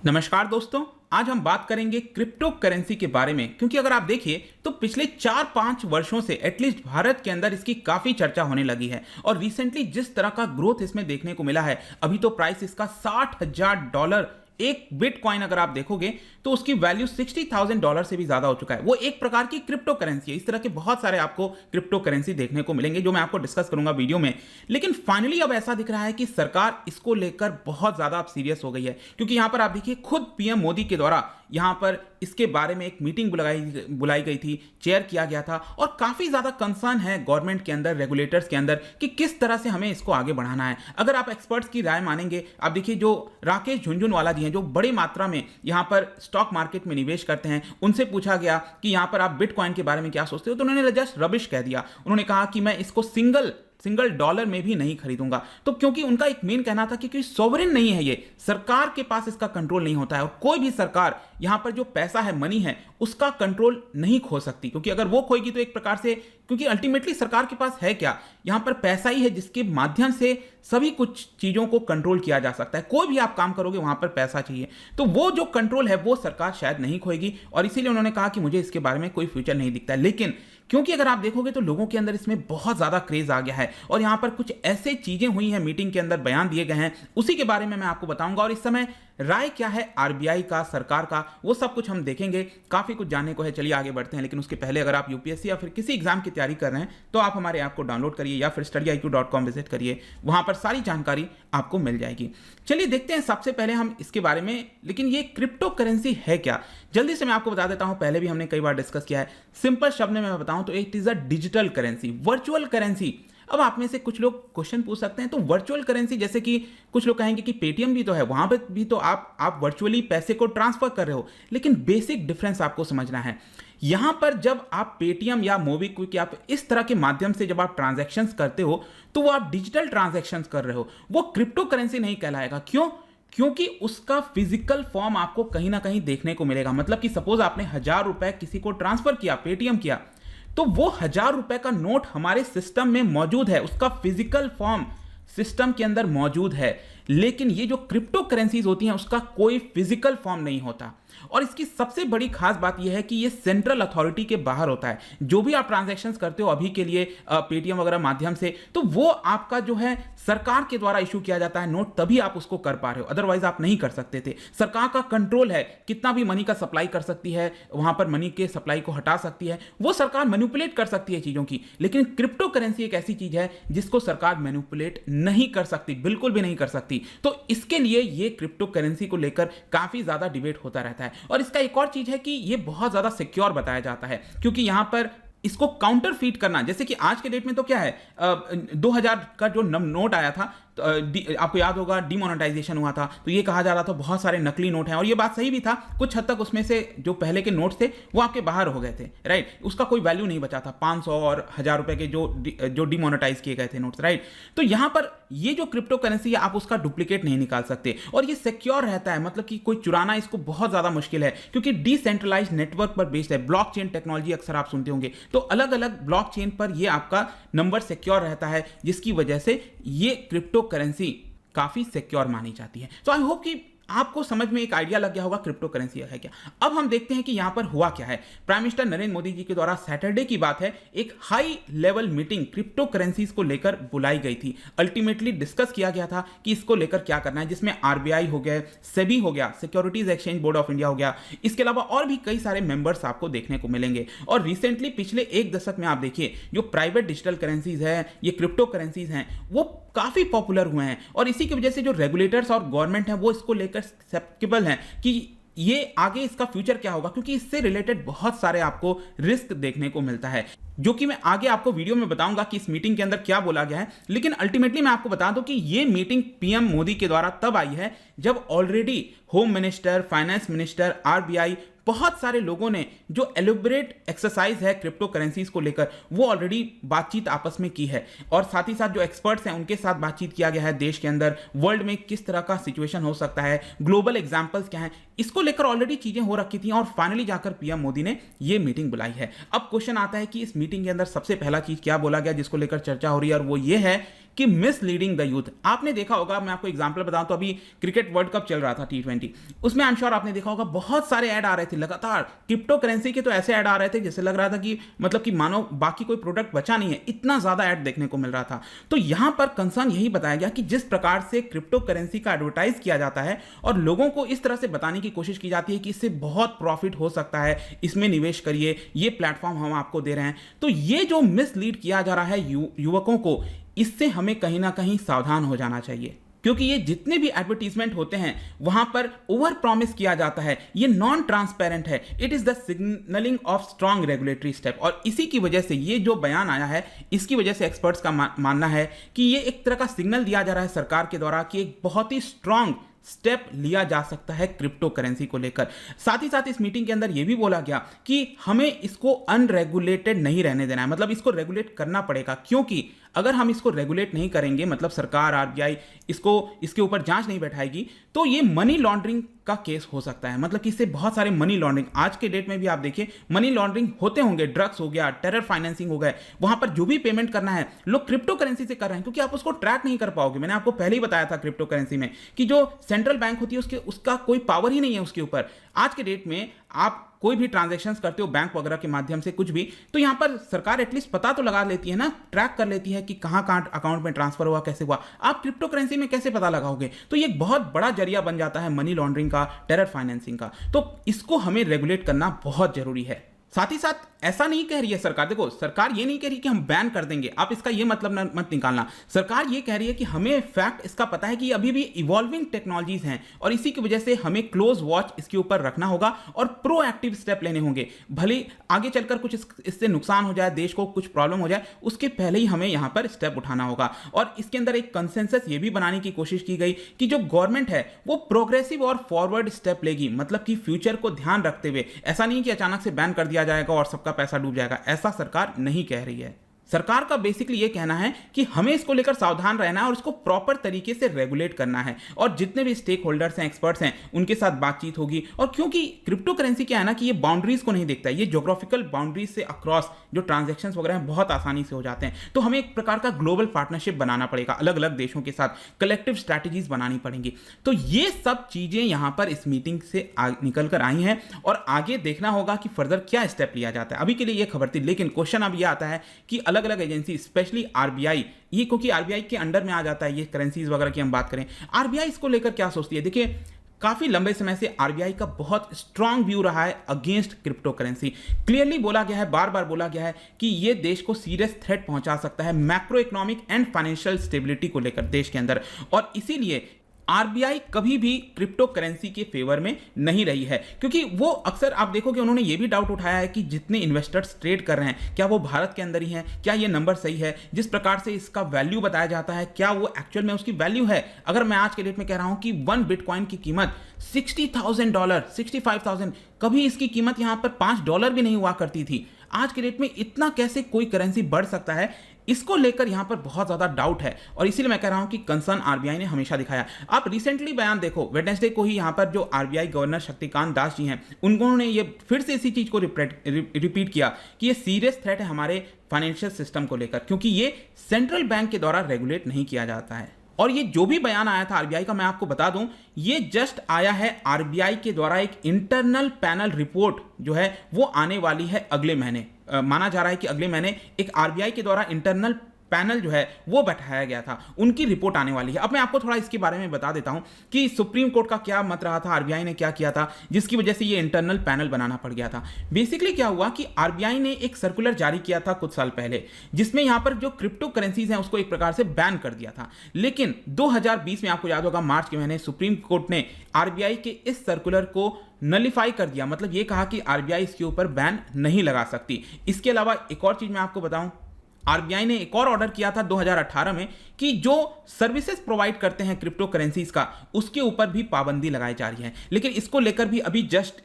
नमस्कार दोस्तों। आज हम बात करेंगे क्रिप्टो करेंसी के बारे में, क्योंकि अगर आप देखिए तो पिछले 4-5 वर्षों से एटलीस्ट भारत के अंदर इसकी काफी चर्चा होने लगी है। और रिसेंटली जिस तरह का ग्रोथ इसमें देखने को मिला है, अभी तो प्राइस इसका $60,000 एक बिटकॉइन अगर आप देखोगे तो उसकी वैल्यू $60,000 से भी ज्यादा हो चुका है। वो एक प्रकार की क्रिप्टो करेंसी है। इस तरह के बहुत सारे आपको क्रिप्टो करेंसी देखने को मिलेंगे जो मैं आपको डिस्कस करूंगा वीडियो में। लेकिन फाइनली अब ऐसा दिख रहा है कि सरकार इसको लेकर बहुत ज्यादा अब सीरियस हो गई है, क्योंकि यहां पर आप देखिए खुद पीएम मोदी के द्वारा यहां पर इसके बारे में एक मीटिंग बुलाई गई थी, चेयर किया गया था। और काफी ज्यादा कंसर्न है गवर्नमेंट के अंदर, रेगुलेटर्स के अंदर कि किस तरह से हमें इसको आगे बढ़ाना है। अगर आप एक्सपर्ट्स की राय मानेंगे, आप देखिए जो राकेश झुनझुनवाला जी हैं जो बड़ी मात्रा में यहां पर स्टॉक मार्केट में निवेश करते हैं, उनसे पूछा गया कि यहां पर आप बिटकॉइन के बारे में क्या सोचते हो, तो उन्होंने जस्ट रबिश कह दिया। उन्होंने कहा कि मैं इसको सिंगल डॉलर में भी नहीं खरीदूंगा। तो क्योंकि उनका एक मेन कहना था कि कोई सॉवरेन नहीं है, ये सरकार के पास इसका कंट्रोल नहीं होता है, और कोई भी सरकार यहां पर जो पैसा है, मनी है, उसका कंट्रोल नहीं खो सकती। क्योंकि अगर वो खोएगी तो एक प्रकार से, क्योंकि अल्टीमेटली सरकार के पास है क्या, यहां पर पैसा ही है जिसके माध्यम से सभी कुछ चीजों को कंट्रोल किया जा सकता है। कोई भी आप काम करोगे वहां पर पैसा चाहिए, तो वो जो कंट्रोल है वो सरकार शायद नहीं खोएगी। और इसीलिए उन्होंने कहा कि मुझे इसके बारे में कोई फ्यूचर नहीं दिखता है। लेकिन क्योंकि अगर आप देखोगे तो लोगों के अंदर इसमें बहुत ज्यादा क्रेज आ गया है, और यहां पर कुछ ऐसे चीजें हुई हैं, मीटिंग के अंदर बयान दिए गए हैं, उसी के बारे में मैं आपको बताऊंगा। और इस समय राय क्या है आरबीआई का, सरकार का, वो सब कुछ हम देखेंगे। काफी कुछ जानने को है, चलिए आगे बढ़ते हैं। लेकिन उसके पहले अगर आप यूपीएससी या फिर किसी एग्जाम की तैयारी कर रहे हैं तो आप हमारे ऐप को डाउनलोड करिए या फिर studyiq.com विजिट करिए, वहां पर सारी जानकारी आपको मिल जाएगी। चलिए देखते हैं सबसे पहले हम इसके बारे में। लेकिन ये क्रिप्टो करेंसी है क्या, जल्दी से मैं आपको बता देता हूं। पहले भी हमने कई बार डिस्कस किया है। सिंपल शब्द में मैं बताऊं तो it is a digital currency, virtual currency. अब आप में से कुछ लोग क्वेश्चन पूछ सकते हैं, तो वर्चुअल करेंसी, जैसे कि कुछ लोग कहेंगे कि पेटीएम भी तो है, वहां पे भी तो आप वर्चुअली पैसे को ट्रांसफर कर रहे हो। लेकिन बेसिक डिफरेंस आपको समझना है। यहां पर जब आप पेटीएम या मोबीक्विक या इस तरह के माध्यम से जब आप ट्रांजैक्शंस करते हो, तो वो आप डिजिटल ट्रांजैक्शंस कर रहे हो, वो क्रिप्टो करेंसी नहीं कहलाएगा। क्यों? क्योंकि उसका फिजिकल फॉर्म आपको कहीं ना कहीं देखने को मिलेगा। मतलब कि सपोज आपने ₹1000 किसी को ट्रांसफर किया, पेटीएम किया, तो वो ₹1000 का नोट हमारे सिस्टम में मौजूद है, उसका फिजिकल फॉर्म सिस्टम के अंदर मौजूद है। लेकिन ये जो क्रिप्टो करेंसीज होती हैं उसका कोई फिजिकल फॉर्म नहीं होता। और इसकी सबसे बड़ी खास बात यह है कि ये सेंट्रल अथॉरिटी के बाहर होता है। जो भी आप ट्रांजैक्शंस करते हो अभी के लिए पेटीएम वगैरह माध्यम से, तो वो आपका जो है सरकार के द्वारा इशू किया जाता है नोट, तभी आप उसको कर पा रहे हो, अदरवाइज आप नहीं कर सकते थे। सरकार का कंट्रोल है, कितना भी मनी का सप्लाई कर सकती है, वहां पर मनी के सप्लाई को हटा सकती है, वो सरकार मैनिपुलेट कर सकती है चीजों की। लेकिन क्रिप्टो करेंसी एक ऐसी चीज है जिसको सरकार मैनिपुलेट नहीं कर सकती, बिल्कुल भी नहीं कर सकती। तो इसके लिए ये क्रिप्टो करेंसी को लेकर काफी ज्यादा डिबेट होता रहता है। और इसका एक और चीज है कि ये बहुत ज्यादा सिक्योर बताया जाता है, क्योंकि यहां पर इसको काउंटर फीट करना, जैसे कि आज के डेट में तो क्या है, 2000 का जो नोट आया था, तो आपको याद होगा डिमोनेटाइजेशन हुआ था, तो ये कहा जा रहा था बहुत सारे नकली नोट हैं। और ये बात सही भी था, कुछ हद तक उसमें से जो पहले के नोट्स थे वो आपके बाहर हो गए थे, राइट। उसका कोई वैल्यू नहीं बचा था, 500 और ₹1000 के जो डिमोनेटाइज किए गए थे नोट्स, राइट। तो यहां पर ये जो क्रिप्टो करेंसी है, आप उसका डुप्लीकेट नहीं निकाल सकते, और ये सिक्योर रहता है। मतलब कि कोई चुराना इसको बहुत ज्यादा मुश्किल है, क्योंकि डिसेंट्रलाइज्ड नेटवर्क पर बेस्ड है। ब्लॉकचेन टेक्नोलॉजी अक्सर आप सुनते होंगे, तो अलग अलग ब्लॉकचेन पर ये आपका नंबर सिक्योर रहता है, जिसकी वजह से ये क्रिप्टो करेंसी काफी सिक्योर मानी जाती है। तो आई होप कि आपको समझ में एक आइडिया लग गया होगा क्रिप्टो करेंसी है क्या। अब हम देखते हैं कि यहां पर हुआ क्या है। प्राइम मिनिस्टर नरेंद्र मोदी जी के द्वारा सैटरडे की बात है, एक high level meeting crypto currencies को लेकर बुलाई गई थी। अल्टीमेटली डिस्कस किया गया था कि इसको लेकर क्या करना है, जिसमें आरबीआई हो गया, सेबी हो गया, securities exchange board of India हो गया, इसके अलावा और भी कई सारे मेंबर्स आपको देखने को मिलेंगे। और रिसेंटली पिछले एक दशक में आप देखिए जो प्राइवेट डिजिटल करेंसीज है, ये क्रिप्टो करेंसीज हैं, वो काफी पॉपुलर हुए हैं। और इसी की वजह से जो रेगुलेटर्स और गवर्नमेंट है वो इसको लेकर स्केप्टिकल हैं कि ये आगे इसका फ्यूचर क्या होगा, क्योंकि इससे रिलेटेड बहुत सारे आपको रिस्क देखने को मिलता है, जो कि मैं आगे आपको वीडियो में बताऊंगा कि इस मीटिंग के अंदर क्या बोला गया है। लेकिन अल्टीमेटली मैं आपको बता दूं कि ये मीटिंग पीएम मोदी के द्वारा तब आई है जब already home minister, finance minister, RBI, बहुत सारे लोगों ने जो एलिबरेट एक्सरसाइज है क्रिप्टो करेंसीज को लेकर, वो ऑलरेडी बातचीत आपस में की है। और साथ ही साथ जो एक्सपर्ट्स हैं उनके साथ बातचीत किया गया है, देश के अंदर, वर्ल्ड में किस तरह का सिचुएशन हो सकता है, ग्लोबल एग्जांपल्स क्या हैं, इसको लेकर ऑलरेडी चीजें हो रखी थी। और फाइनली जाकर पीएम मोदी ने ये मीटिंग बुलाई है। अब क्वेश्चन आता है कि इस मीटिंग के अंदर सबसे पहला चीज क्या बोला गया जिसको लेकर चर्चा हो रही है, और वो ये है कि मिसलीडिंग द यूथ। आपने देखा होगा, मैं आपको एग्जांपल बताऊं तो अभी क्रिकेट वर्ल्ड कप चल रहा था T20, उसमें आई एम श्योर आपने देखा होगा बहुत सारे ऐड आ रहे थे लगातार क्रिप्टो करेंसी के। तो ऐसे ऐड आ रहे थे जैसे लग रहा था कि मतलब कि मानो बाकी कोई प्रोडक्ट बचा नहीं है, इतना ज्यादा ऐड देखने को मिल रहा था। तो यहां पर कंसर्न यही बताया गया कि जिस प्रकार से क्रिप्टो करेंसी का एडवर्टाइज किया जाता है और लोगों को इस तरह से बताने की कोशिश की जाती है कि इससे बहुत प्रॉफिट हो सकता है, इसमें निवेश करिए, ये प्लेटफॉर्म हम आपको दे रहे हैं, तो ये जो मिसलीड किया जा रहा है युवकों को, इससे हमें कहीं ना कहीं सावधान हो जाना चाहिए। क्योंकि ये जितने भी एडवर्टीजमेंट होते हैं वहां पर ओवर प्रॉमिस किया जाता है, ये नॉन ट्रांसपेरेंट है, it is the signalling of strong regulatory step. और इसी की वजह से ये जो बयान आया है, इसकी वजह से एक्सपर्ट्स का मानना है कि ये एक तरह का सिग्नल दिया जा रहा है सरकार के द्वारा कि एक बहुत ही स्ट्रॉन्ग स्टेप लिया जा सकता है क्रिप्टो करेंसी को लेकर। साथ ही साथ इस मीटिंग के अंदर यह भी बोला गया कि हमें इसको अनरेगुलेटेड नहीं रहने देना है, मतलब इसको रेगुलेट करना पड़ेगा, क्योंकि अगर हम इसको रेगुलेट नहीं करेंगे, मतलब सरकार आरबीआई इसके ऊपर जांच नहीं बैठाएगी, तो ये मनी लॉन्ड्रिंग का केस हो सकता है। मतलब कि इससे बहुत सारे मनी लॉन्ड्रिंग, आज के डेट में भी आप देखिए मनी लॉन्ड्रिंग होते होंगे, ड्रग्स हो गया, टेरर फाइनेंसिंग हो गए, वहां पर जो भी पेमेंट करना है लोग क्रिप्टो करेंसी से कर रहे हैं, क्योंकि आप उसको ट्रैक नहीं कर पाओगे। मैंने आपको पहले ही बताया था क्रिप्टो करेंसी में कि जो सेंट्रल बैंक होती है उसका कोई पावर ही नहीं है उसके ऊपर। आज के डेट में आप कोई भी ट्रांजैक्शंस करते हो बैंक वगैरह के माध्यम से कुछ भी, तो यहां पर सरकार एटलीस्ट पता तो लगा लेती है ना, ट्रैक कर लेती है कि कहां कहां अकाउंट में ट्रांसफर हुआ, कैसे हुआ। आप क्रिप्टो करेंसी में कैसे पता लगाओगे? तो ये एक बहुत बड़ा जरिया बन जाता है मनी लॉन्ड्रिंग का, टेरर फाइनेंसिंग का। तो इसको हमें रेगुलेट करना बहुत जरूरी है। साथ ही साथ ऐसा नहीं कह रही है सरकार, देखो सरकार ये नहीं कह रही कि हम बैन कर देंगे, आप इसका ये मतलब मत निकालना। सरकार ये कह रही है कि हमें फैक्ट इसका पता है कि अभी भी इवॉल्विंग टेक्नोलॉजीज हैं और इसी की वजह से हमें क्लोज वॉच इसके ऊपर रखना होगा और प्रोएक्टिव स्टेप लेने होंगे। भले आगे चलकर कुछ इससे नुकसान हो जाए, देश को कुछ प्रॉब्लम हो जाए, उसके पहले ही हमें यहां पर स्टेप उठाना होगा। और इसके अंदर एक कंसेंसस ये भी बनाने की कोशिश की गई कि जो गवर्नमेंट है वो प्रोग्रेसिव और फॉरवर्ड स्टेप लेगी, मतलब कि फ्यूचर को ध्यान रखते हुए। ऐसा नहीं कि अचानक से बैन कर दिया जाएगा और सबका पैसा डूब जाएगा, ऐसा सरकार नहीं कह रही है। सरकार का बेसिकली ये कहना है कि हमें इसको लेकर सावधान रहना है और इसको प्रॉपर तरीके से रेगुलेट करना है, और जितने भी स्टेक होल्डर्स हैं, एक्सपर्ट्स हैं, उनके साथ बातचीत होगी। और क्योंकि क्रिप्टो करेंसी क्या है ना कि ये बाउंड्रीज को नहीं देखता है, ये ज्योग्राफिकल बाउंड्रीज से अक्रॉस जो ट्रांजैक्शंस वगैरह हैं बहुत आसानी से हो जाते हैं। तो हमें एक प्रकार का ग्लोबल पार्टनरशिप बनाना पड़ेगा, अलग अलग देशों के साथ कलेक्टिव स्ट्रैटेजीज बनानी पड़ेंगी। तो ये सब चीजें यहां पर इस मीटिंग से निकल कर आई हैं और आगे देखना होगा कि फर्दर क्या स्टेप लिया जाता है। अभी के लिए ये खबर थी, लेकिन क्वेश्चन अब ये आता है कि अलग अलग एजेंसी, स्पेशली आरबीआई, ये क्योंकि आरबीआई के अंडर में आ जाता है, ये करेंसीज वगैरह की हम बात करें, आरबीआई इसको लेकर क्या सोचती है? देखिए काफी लंबे समय से आरबीआई का बहुत स्ट्रांग व्यू रहा है अगेंस्ट क्रिप्टो करेंसी। क्लियरली बोला गया है, बार बार बोला गया है कि ये देश को सीरियस थ्रेट पहुंचा सकता है macro economic and financial stability को लेकर देश के अंदर, और इसीलिए आरबीआई कभी भी क्रिप्टो करेंसी के फेवर में नहीं रही है। क्योंकि वो अक्सर आप देखोगे उन्होंने ये भी डाउट उठाया है कि जितने इन्वेस्टर्स ट्रेड कर रहे हैं क्या वो भारत के अंदर ही हैं, क्या ये नंबर सही है, जिस प्रकार से इसका वैल्यू बताया जाता है क्या वो एक्चुअल में उसकी वैल्यू है। अगर मैं आज के डेट में कह रहा हूं कि 1 बिटकॉइन की कीमत $60,000, 65,000, कभी इसकी कीमत यहां पर $5 भी नहीं हुआ करती थी, आज के डेट में इतना कैसे कोई करेंसी बढ़ सकता है, इसको लेकर यहां पर बहुत ज्यादा डाउट है। और इसीलिए मैं कह रहा हूं कि कंसर्न आरबीआई ने हमेशा दिखाया। आप रिसेंटली बयान देखो, वेडनेसडे को ही यहां पर जो आरबीआई गवर्नर शक्तिकांत दास जी हैं, उन्होंने ये फिर से इसी चीज को रिपीट किया कि ये सीरियस थ्रेट है हमारे फाइनेंशियल सिस्टम को लेकर, क्योंकि ये सेंट्रल बैंक के द्वारा रेगुलेट नहीं किया जाता है। और ये जो भी बयान आया था आरबीआई का, मैं आपको बता दूं, ये जस्ट आया है आरबीआई के द्वारा एक इंटरनल पैनल रिपोर्ट जो है वो आने वाली है अगले महीने। माना जा रहा है कि अगले महीने एक आरबीआई के द्वारा इंटरनल पैनल जो है वो बैठाया गया था, उनकी रिपोर्ट आने वाली है। अब मैं आपको थोड़ा इसके बारे में बता देता हूं कि सुप्रीम कोर्ट का क्या मत रहा था, आरबीआई ने क्या किया था, जिसकी वजह से ये इंटरनल पैनल बनाना पड़ गया था। बेसिकली क्या हुआ कि आरबीआई ने एक सर्कुलर जारी किया था कुछ साल पहले, जिसमें यहां पर जो क्रिप्टो करेंसीज हैं उसको एक प्रकार से बैन कर दिया था। लेकिन 2020 में आपको याद होगा मार्च के महीने सुप्रीम कोर्ट ने आरबीआई के इस सर्कुलर को नलिफाई कर दिया, मतलब ये कहा कि आरबीआई इसके ऊपर बैन नहीं लगा सकती। इसके अलावा एक और चीज मैं आपको बताऊं, आरबीआई ने एक और ऑर्डर किया था 2018 में कि जो सर्विसेज प्रोवाइड करते हैं क्रिप्टो करेंसीज का, उसके ऊपर भी पाबंदी लगाई जा रही है। लेकिन इसको लेकर भी अभी जस्ट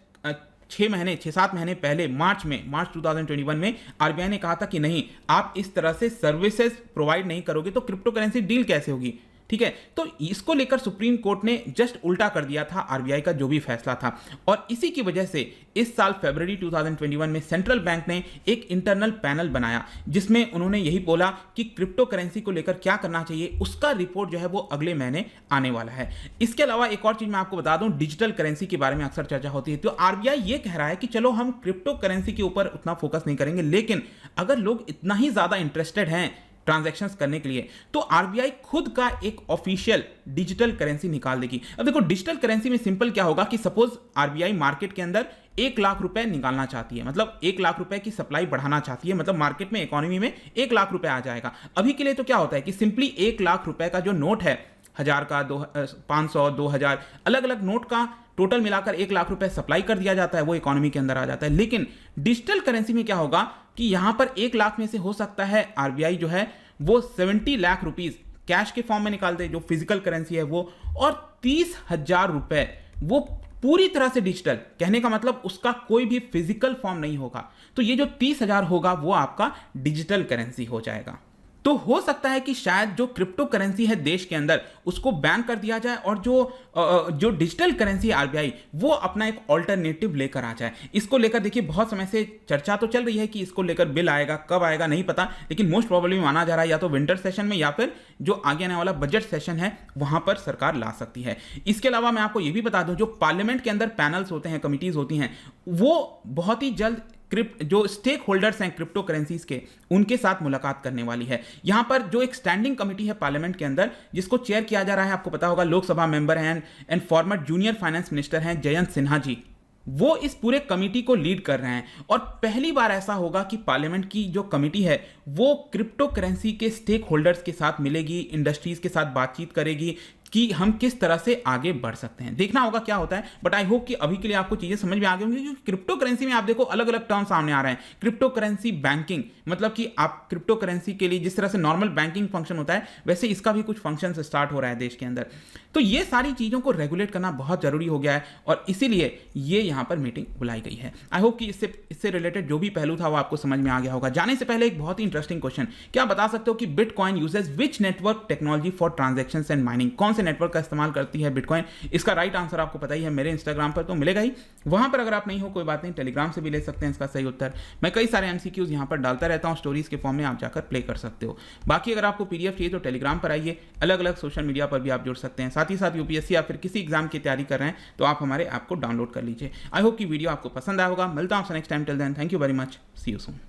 6-7 महीने पहले मार्च 2021 में आरबीआई ने कहा था कि नहीं, आप इस तरह से सर्विसेज प्रोवाइड नहीं करोगे तो क्रिप्टो करेंसी डील कैसे होगी। ठीक है। तो इसको लेकर सुप्रीम कोर्ट ने जस्ट उल्टा कर दिया था आरबीआई का जो भी फैसला था, और इसी की वजह से इस साल फरवरी 2021 में सेंट्रल बैंक ने एक इंटरनल पैनल बनाया जिसमें उन्होंने यही बोला कि क्रिप्टो करेंसी को लेकर क्या करना चाहिए, उसका रिपोर्ट जो है वो अगले महीने आने वाला है। इसके अलावा एक और चीज मैं आपको बता दूं, डिजिटल करेंसी के बारे में अक्सर चर्चा होती है, तो आरबीआई ये कह रहा है कि चलो हम क्रिप्टो करेंसी के ऊपर उतना फोकस नहीं करेंगे, लेकिन अगर लोग इतना ही ज्यादा इंटरेस्टेड हैं ट्रांजैक्शंस करने के लिए तो आरबीआई खुद का एक ऑफिशियल डिजिटल करेंसी निकाल देगी। अब देखो डिजिटल करेंसी में सिंपल क्या होगा कि सपोज आरबीआई मार्केट के अंदर 1 लाख रुपए निकालना चाहती है, मतलब 1 लाख रुपए की सप्लाई बढ़ाना चाहती है, मतलब मार्केट में इकोनॉमी में 1 लाख रुपए आ जाएगा। अभी के लिए तो क्या होता है कि सिंपली 1 लाख रुपए का जो नोट है, 1000 का, 500, 2000 अलग अलग नोट का टोटल मिलाकर 1 लाख रुपए सप्लाई कर दिया जाता है, वो इकोनॉमी के अंदर आ जाता है। लेकिन डिजिटल करेंसी में क्या होगा कि यहां पर 1 लाख में से हो सकता है आरबीआई जो है वो 70 लाख रुपीज कैश के फॉर्म में निकाल दे, जो फिजिकल करेंसी है वो, और 30,000 रुपए वो पूरी तरह से डिजिटल, कहने का मतलब उसका कोई भी फिजिकल फॉर्म नहीं होगा। तो ये जो 30,000 होगा वो आपका डिजिटल करेंसी हो जाएगा। तो हो सकता है कि शायद जो क्रिप्टो करेंसी है देश के अंदर उसको बैन कर दिया जाए और जो डिजिटल करेंसी है आरबीआई वो अपना एक ऑल्टरनेटिव लेकर आ जाए। इसको लेकर देखिए बहुत समय से चर्चा तो चल रही है कि इसको लेकर बिल आएगा, कब आएगा नहीं पता, लेकिन मोस्ट प्रोबेबली माना जा रहा है या तो विंटर सेशन में या फिर जो आगे आने वाला बजट सेशन है वहां पर सरकार ला सकती है। इसके अलावा मैं आपको यह भी बता दूं, जो पार्लियामेंट के अंदर पैनल्स होते हैं, कमिटीज होती हैं, वो बहुत ही जल्द जो स्टेक होल्डर्स हैं क्रिप्टो करेंसीज के, उनके साथ मुलाकात करने वाली है। यहां पर जो एक स्टैंडिंग कमेटी है पार्लियामेंट के अंदर जिसको चेयर किया जा रहा है, आपको पता होगा लोकसभा मेंबर हैं and farmer junior finance minister हैं जयंत सिन्हा जी, वो इस पूरे कमेटी को लीड कर रहे हैं। और पहली बार ऐसा होगा कि पार्लियामेंट की जो कमेटी है वो क्रिप्टो करेंसी के स्टेक होल्डर्स के साथ मिलेगी, इंडस्ट्रीज के साथ बातचीत करेगी कि हम किस तरह से आगे बढ़ सकते हैं। देखना होगा क्या होता है, बट आई होप कि अभी के लिए आपको चीजें समझ में आ गई होंगी। क्योंकि क्रिप्टो करेंसी में आप देखो अलग अलग टर्म सामने आ रहे हैं। क्रिप्टो करेंसी बैंकिंग, मतलब कि आप क्रिप्टो करेंसी के लिए जिस तरह से नॉर्मल बैंकिंग फंक्शन होता है वैसे इसका भी कुछ फंक्शन स्टार्ट हो रहा है देश के अंदर। तो ये सारी चीजों को रेगुलेट करना बहुत जरूरी हो गया है और इसीलिए ये यहां पर मीटिंग बुलाई गई है। आई होप कि इससे रिलेटेड जो भी पहलू था वो आपको समझ में आ गया होगा। जाने से पहले एक बहुत ही इंटरेस्टिंग क्वेश्चन, क्या आप बता सकते हो कि bitcoin uses which network technology for transactions and mining? कौन से नेटवर्क का इस्तेमाल करती है बिटकॉइन? इसका राइट आंसर आपको पता ही है, मेरे इंस्टाग्राम पर तो मिलेगा ही, वहां पर अगर आप नहीं हो कोई बात नहीं, टेलीग्राम से भी ले सकते हैं इसका सही उत्तर। मैं कई सारे एमसीक्यूज यहां पर डालता रहता हूं स्टोरीज के फॉर्म में, आप जाकर प्ले कर सकते हो। बाकी अगर आपको पीडीएफ चाहिए तो टेलीग्राम पर आइए, अलग अलग सोशल मीडिया पर भी आप जुड़ सकते हैं। साथ ही साथ यूपीएससी या फिर किसी एग्जाम की तैयारी कर रहे हैं तो आप हमारे ऐप को डाउनलोड कर लीजिए। आई होप कि वीडियो आपको पसंद आया होगा। मिलता हूं next time, till then thank you very much, see you soon.